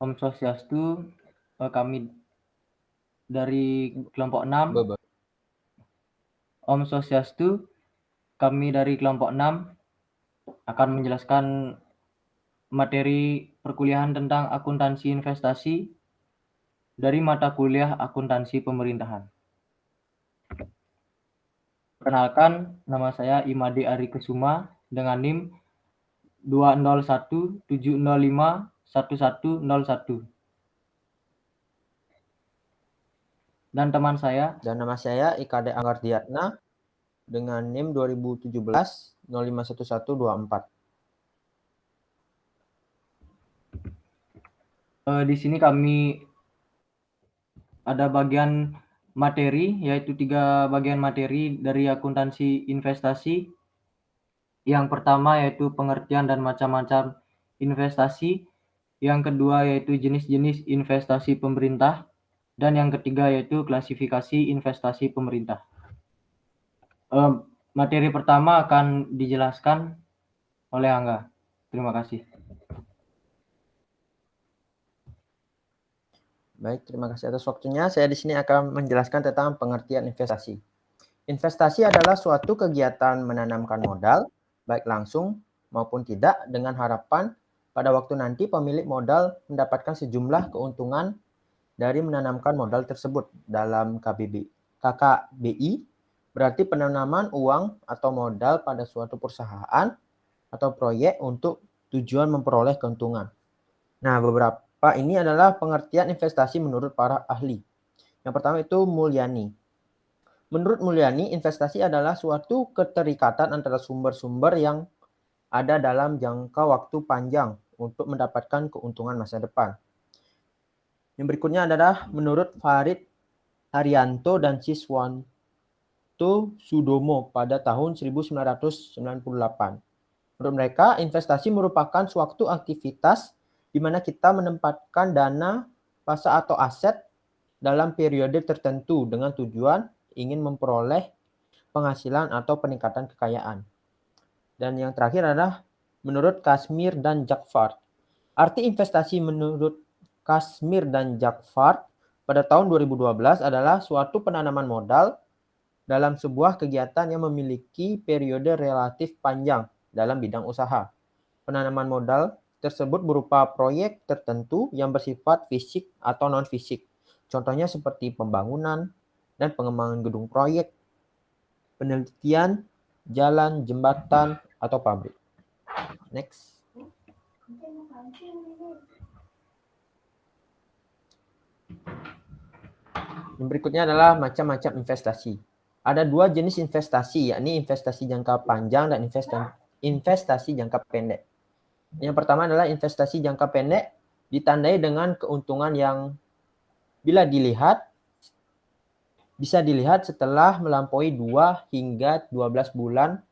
Om Swastiastu, kami dari kelompok 6. Om Swastiastu, kami dari kelompok 6 akan menjelaskan materi perkuliahan tentang akuntansi investasi dari mata kuliah akuntansi pemerintahan. Perkenalkan, nama saya Imade Ari Kesuma dengan NIM 20170511101. Dan teman saya. Dan nama saya Ikade Anggardiatna dengan NIM 2017-051124. Di sini kami ada bagian materi, yaitu 3 bagian materi dari akuntansi investasi. Yang pertama yaitu pengertian dan macam-macam investasi. Yang kedua yaitu jenis-jenis investasi pemerintah. Dan yang ketiga yaitu klasifikasi investasi pemerintah. Materi pertama akan dijelaskan oleh Angga. Terima kasih. Baik, terima kasih atas waktunya. Saya di sini akan menjelaskan tentang pengertian investasi. Investasi adalah suatu kegiatan menanamkan modal, baik langsung maupun tidak, dengan harapan pada waktu nanti pemilik modal mendapatkan sejumlah keuntungan dari menanamkan modal tersebut. Dalam KKBI, berarti penanaman uang atau modal pada suatu perusahaan atau proyek untuk tujuan memperoleh keuntungan. Nah, beberapa ini adalah pengertian investasi menurut para ahli. Yang pertama itu Mulyani. Menurut Mulyani, investasi adalah suatu keterikatan antara sumber-sumber yang ada dalam jangka waktu panjang untuk mendapatkan keuntungan masa depan. Yang berikutnya adalah menurut Farid Haryanto dan Siswanto Sudomo pada tahun 1998. Menurut mereka, investasi merupakan suatu aktivitas di mana kita menempatkan dana, pasa atau aset dalam periode tertentu dengan tujuan ingin memperoleh penghasilan atau peningkatan kekayaan. Dan yang terakhir adalah menurut Kashmir dan Jafar. Arti investasi menurut Kashmir dan Jafar pada tahun 2012 adalah suatu penanaman modal dalam sebuah kegiatan yang memiliki periode relatif panjang dalam bidang usaha. Penanaman modal tersebut berupa proyek tertentu yang bersifat fisik atau non-fisik. Contohnya seperti pembangunan dan pengembangan gedung proyek, penelitian, jalan, jembatan, atau pabrik. Next. Yang berikutnya adalah macam-macam investasi. Ada 2 jenis investasi, yakni investasi jangka panjang dan investasi jangka pendek. Yang pertama adalah investasi jangka pendek, ditandai dengan keuntungan yang bisa dilihat setelah melampaui 2 hingga 12 bulan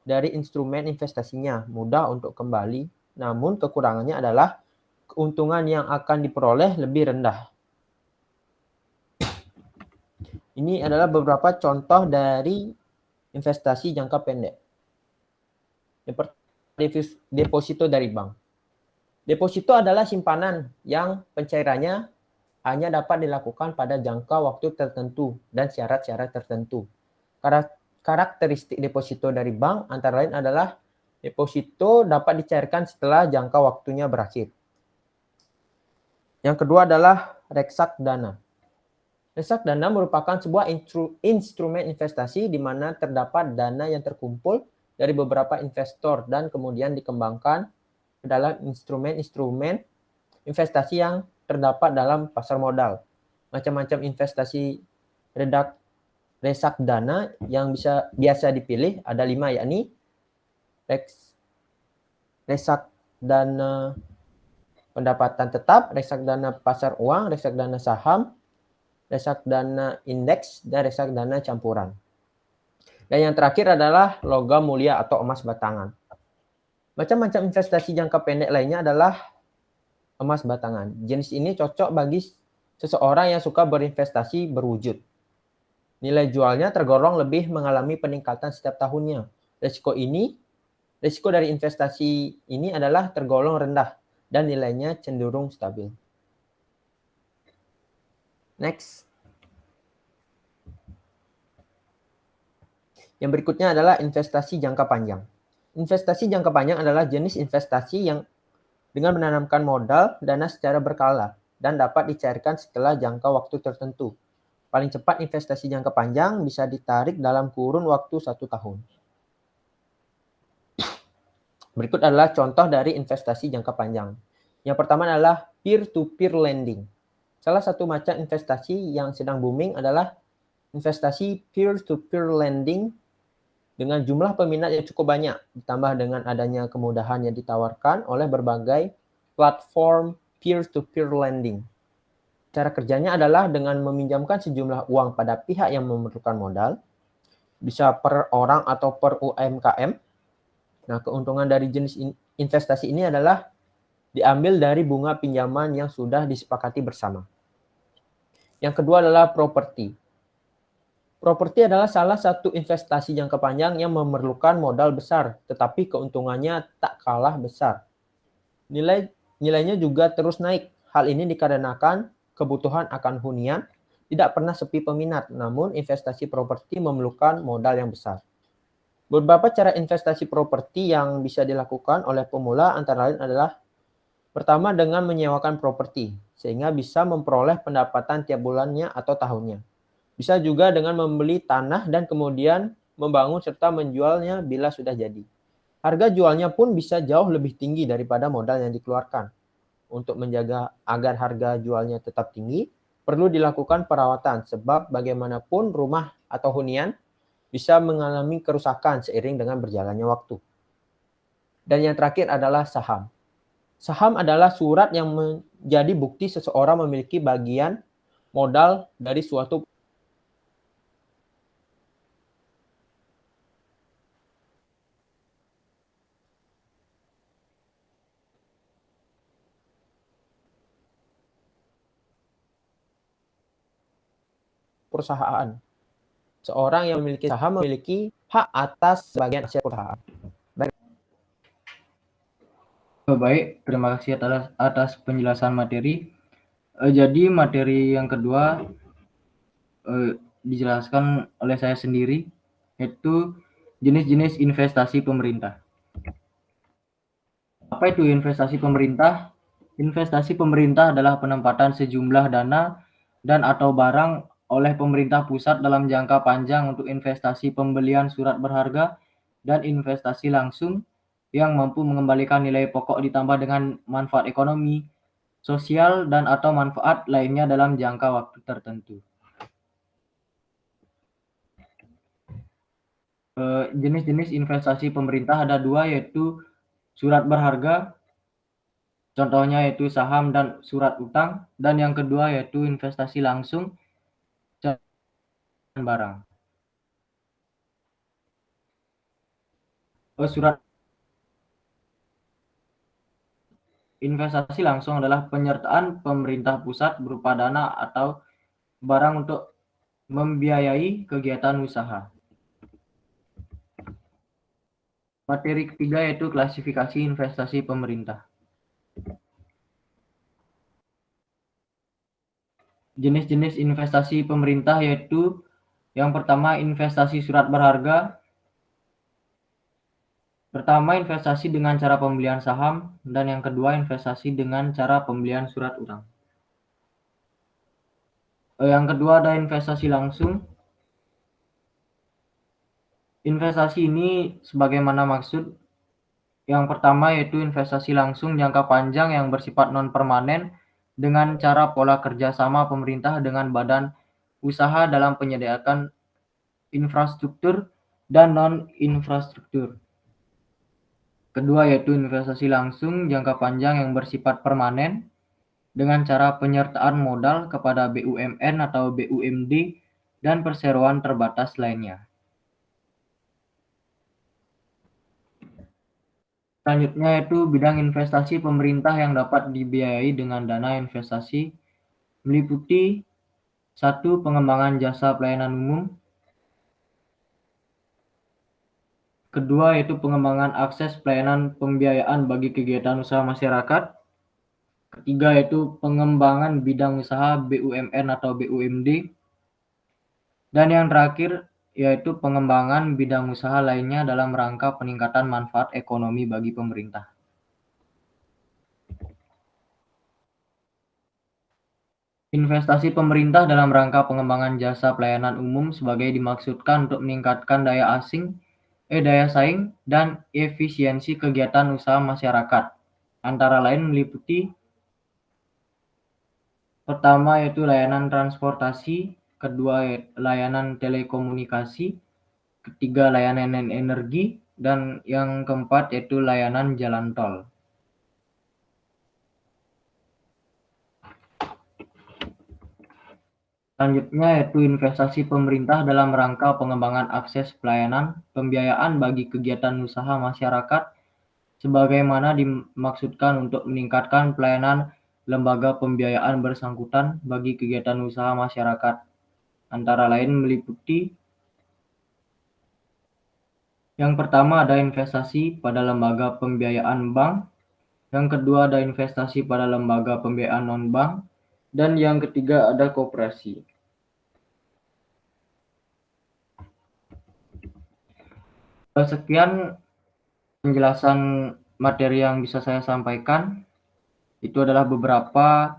dari instrumen investasinya, mudah untuk kembali, namun kekurangannya adalah keuntungan yang akan diperoleh lebih rendah. Ini adalah beberapa contoh dari investasi jangka pendek. Yang pertama, deposito dari bank. Deposito adalah simpanan yang pencairannya hanya dapat dilakukan pada jangka waktu tertentu dan syarat-syarat tertentu. Karakteristik deposito dari bank antara lain adalah deposito dapat dicairkan setelah jangka waktunya berakhir. Yang kedua adalah reksadana. Reksadana merupakan sebuah instrumen investasi di mana terdapat dana yang terkumpul dari beberapa investor dan kemudian dikembangkan ke dalam instrumen-instrumen investasi yang terdapat dalam pasar modal. Macam-macam investasi reksadana yang biasa dipilih ada 5, yakni reksadana pendapatan tetap, reksadana pasar uang, reksadana saham, reksadana indeks, dan reksadana campuran. Dan yang terakhir adalah logam mulia atau emas batangan. Macam-macam investasi jangka pendek lainnya adalah emas batangan. Jenis ini cocok bagi seseorang yang suka berinvestasi berwujud. Nilai jualnya tergolong lebih mengalami peningkatan setiap tahunnya. Risiko dari investasi ini adalah tergolong rendah dan nilainya cenderung stabil. Next. Yang berikutnya adalah investasi jangka panjang. Investasi jangka panjang adalah jenis investasi yang dengan menanamkan modal dana secara berkala dan dapat dicairkan setelah jangka waktu tertentu. Paling cepat investasi jangka panjang bisa ditarik dalam kurun waktu 1 tahun. Berikut adalah contoh dari investasi jangka panjang. Yang pertama adalah peer-to-peer lending. Salah satu macam investasi yang sedang booming adalah investasi peer-to-peer lending dengan jumlah peminat yang cukup banyak, ditambah dengan adanya kemudahan yang ditawarkan oleh berbagai platform peer-to-peer lending. Cara kerjanya adalah dengan meminjamkan sejumlah uang pada pihak yang memerlukan modal, bisa per orang atau per UMKM. Nah, keuntungan dari jenis investasi ini adalah diambil dari bunga pinjaman yang sudah disepakati bersama. Yang kedua adalah properti. Properti adalah salah satu investasi jangka panjang yang memerlukan modal besar, tetapi keuntungannya tak kalah besar. Nilainya juga terus naik. Hal ini dikarenakan kebutuhan akan hunian tidak pernah sepi peminat, namun investasi properti memerlukan modal yang besar. Beberapa cara investasi properti yang bisa dilakukan oleh pemula antara lain adalah pertama dengan menyewakan properti, sehingga bisa memperoleh pendapatan tiap bulannya atau tahunnya. Bisa juga dengan membeli tanah dan kemudian membangun serta menjualnya bila sudah jadi. Harga jualnya pun bisa jauh lebih tinggi daripada modal yang dikeluarkan. Untuk menjaga agar harga jualnya tetap tinggi, perlu dilakukan perawatan sebab bagaimanapun rumah atau hunian bisa mengalami kerusakan seiring dengan berjalannya waktu. Dan yang terakhir adalah saham. Saham adalah surat yang menjadi bukti seseorang memiliki bagian modal dari suatu perusahaan. Seorang yang memiliki saham memiliki hak atas sebagian aset perusahaan. Baik, terima kasih atas penjelasan materi. Jadi materi yang kedua dijelaskan oleh saya sendiri, yaitu jenis-jenis investasi pemerintah. Apa itu investasi pemerintah? Investasi pemerintah adalah penempatan sejumlah dana dan atau barang oleh pemerintah pusat dalam jangka panjang untuk investasi pembelian surat berharga dan investasi langsung yang mampu mengembalikan nilai pokok ditambah dengan manfaat ekonomi, sosial, dan atau manfaat lainnya dalam jangka waktu tertentu. Jenis-jenis investasi pemerintah ada dua, yaitu surat berharga, contohnya yaitu saham dan surat utang, dan yang kedua yaitu investasi langsung dan barang. Surat investasi langsung adalah penyertaan pemerintah pusat berupa dana atau barang untuk membiayai kegiatan usaha. Materi ketiga yaitu klasifikasi investasi pemerintah. Jenis-jenis investasi pemerintah yaitu yang pertama investasi surat berharga. Pertama, investasi dengan cara pembelian saham, dan yang kedua investasi dengan cara pembelian surat utang. Yang kedua ada investasi langsung. Investasi ini sebagaimana maksud. Yang pertama yaitu investasi langsung jangka panjang yang bersifat non-permanen dengan cara pola kerjasama pemerintah dengan badan usaha dalam penyediaan infrastruktur dan non-infrastruktur. Kedua yaitu investasi langsung jangka panjang yang bersifat permanen dengan cara penyertaan modal kepada BUMN atau BUMD dan perseroan terbatas lainnya. Selanjutnya yaitu bidang investasi pemerintah yang dapat dibiayai dengan dana investasi meliputi 1. Pengembangan jasa pelayanan umum. Kedua yaitu pengembangan akses pelayanan pembiayaan bagi kegiatan usaha masyarakat. Ketiga yaitu pengembangan bidang usaha BUMN atau BUMD. Dan yang terakhir yaitu pengembangan bidang usaha lainnya dalam rangka peningkatan manfaat ekonomi bagi pemerintah. Investasi pemerintah dalam rangka pengembangan jasa pelayanan umum sebagai dimaksudkan untuk meningkatkan daya saing dan efisiensi kegiatan usaha masyarakat. Antara lain meliputi pertama yaitu layanan transportasi, kedua layanan telekomunikasi, ketiga layanan energi, dan yang keempat yaitu layanan jalan tol. Selanjutnya yaitu investasi pemerintah dalam rangka pengembangan akses pelayanan pembiayaan bagi kegiatan usaha masyarakat sebagaimana dimaksudkan untuk meningkatkan pelayanan lembaga pembiayaan bersangkutan bagi kegiatan usaha masyarakat. Antara lain meliputi yang pertama ada investasi pada lembaga pembiayaan bank, yang kedua ada investasi pada lembaga pembiayaan non-bank, dan yang ketiga ada koperasi. Sekian penjelasan materi yang bisa saya sampaikan. Itu adalah beberapa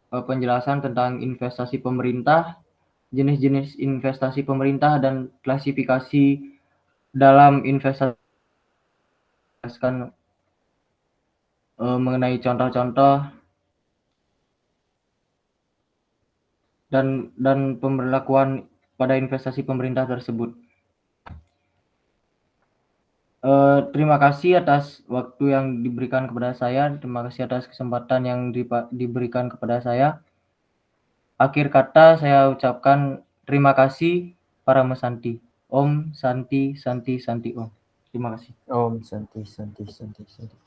penjelasan tentang investasi pemerintah, jenis-jenis investasi pemerintah, dan klasifikasi dalam investasi mengenai contoh-contoh dan pemberlakuan pada investasi pemerintah tersebut. Terima kasih atas waktu yang diberikan kepada saya. Terima kasih atas kesempatan yang diberikan kepada saya. Akhir kata saya ucapkan terima kasih para Mesanti. Om Santi Santi Santi Om. Terima kasih. Om Santi Santi Santi Santi.